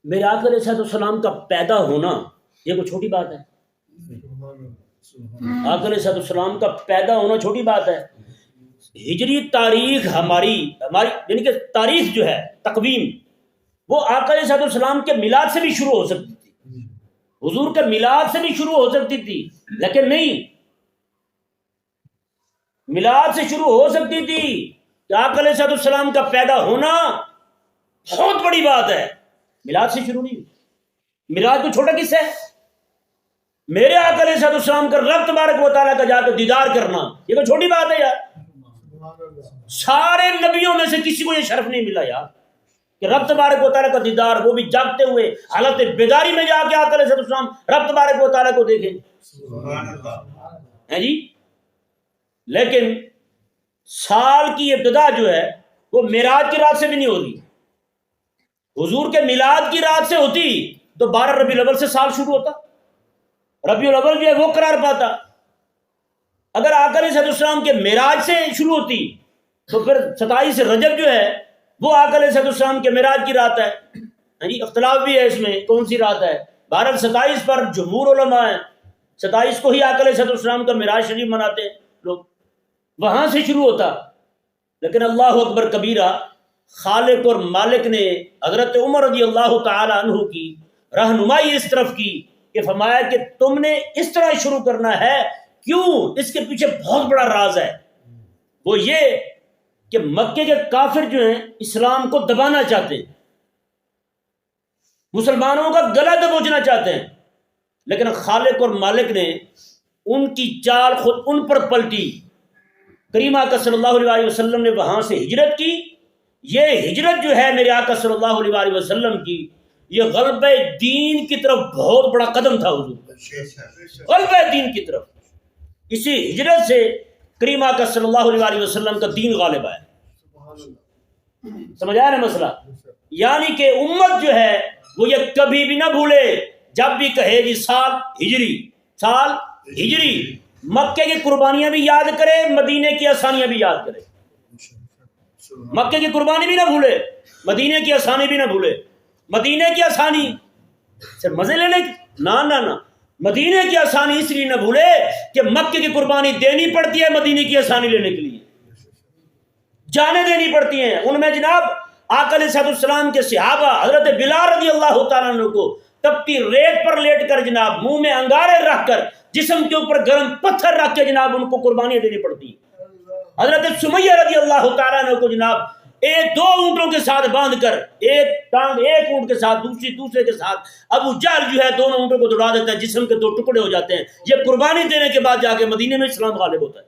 میرے آقا علیہ السلام کا پیدا ہونا یہ کوئی چھوٹی بات ہے؟ آقا علیہ السلام کا پیدا ہونا چھوٹی بات ہے؟ ہجری تاریخ ہماری یعنی کہ تاریخ جو ہے تقویم وہ آقا علیہ السلام کے میلاد سے بھی شروع ہو سکتی تھی، حضور کے میلاد سے بھی شروع ہو سکتی تھی، لیکن نہیں، میلاد سے شروع ہو سکتی تھی کہ آقا علیہ السلام کا پیدا ہونا بہت بڑی بات ہے، میلاد سے شروع نہیں۔ میلاد کو چھوٹا قصہ ہے؟ میرے آقا علیہ السلام کا رب تبارک و تعالیٰ کا جا کے دیدار کرنا یہ کوئی چھوٹی بات ہے یار؟ سارے نبیوں میں سے کسی کو یہ شرف نہیں ملا یار کہ رب تبارک و تعالیٰ کا دیدار، وہ بھی جاگتے ہوئے حالت بیداری میں جا کے آقا علیہ السلام رب تبارک و تعالیٰ کو دیکھیں ہیں جی۔ لیکن سال کی ابتدا جو ہے وہ معراج کی رات سے بھی نہیں ہوتی، حضور کے میلاد کی رات سے ہوتی تو 12 ربیع الاول سے سال شروع ہوتا، ربیع الاول جو ہے وہ قرار پاتا۔ اگر آقا علیہ السلام کے معراج سے شروع ہوتی تو پھر 27 رجب جو ہے وہ آقا علیہ السلام کے معراج کی رات ہے۔ جی اختلاف بھی ہے اس میں کون سی رات ہے، بہرحال 27 پر جمہور علماء ہیں، 27 کو ہی آقا علیہ السلام کا معراج شریف مناتے ہیں لوگ، وہاں سے شروع ہوتا۔ لیکن اللہ اکبر کبیرہ، خالق اور مالک نے حضرت عمر رضی اللہ تعالی عنہ کی رہنمائی اس طرف کی کہ فرمایا کہ تم نے اس طرح شروع کرنا ہے۔ کیوں؟ اس کے پیچھے بہت بڑا راز ہے، وہ یہ کہ مکے کے کافر جو ہیں اسلام کو دبانا چاہتے ہیں، مسلمانوں کا گلا دبوچنا چاہتے ہیں، لیکن خالق اور مالک نے ان کی چال خود ان پر پلٹی۔ کریم آقا صلی اللہ علیہ وسلم نے وہاں سے ہجرت کی۔ یہ ہجرت جو ہے میرے آقا صلی اللہ علیہ وسلم کی، یہ غلبہ دین کی طرف بہت بڑا قدم تھا حضور کا، غلبہ دین کی طرف۔ اسی ہجرت سے کریم آقا صلی اللہ علیہ وسلم کا دین غالب آیا۔ سمجھ آیا نا مسئلہ؟ یعنی کہ امت جو ہے وہ یہ کبھی بھی نہ بھولے، جب بھی کہے جی سال ہجری، سال ہجری، مکے کی قربانیاں بھی یاد کرے، مدینے کی آسانیاں بھی یاد کرے۔ مکے کی قربانی بھی نہ بھولے، مدینے کی آسانی بھی نہ بھولے۔ مدینے کی آسانی صرف مزے لینے کی نہ، مدینے کی آسانی اس لیے نہ بھولے کہ مکے کی قربانی دینی پڑتی ہے مدینے کی آسانی لینے کے لیے، جانیں دینی پڑتی ہیں۔ ان میں جناب آقا علیہ السلام کے صحابہ حضرت بلال رضی اللہ تعالیٰ عنہ کو تپتی ریت پر لیٹ کر جناب منہ میں انگارے رکھ کر جسم کے اوپر گرم پتھر رکھ کے جناب ان کو قربانیاں دینی پڑتی ہیں۔ حضرت سمیہ رضی اللہ تعالیٰ عنہ کو جناب دو اونٹوں کے ساتھ باندھ کر، ایک ٹانگ ایک اونٹ کے ساتھ دوسرے کے ساتھ، ابو جہل جو ہے دونوں اونٹوں کو دوڑا دیتا ہے، جسم کے دو ٹکڑے ہو جاتے ہیں۔ یہ قربانی دینے کے بعد جا کے مدینے میں اسلام غالب ہوتا ہے۔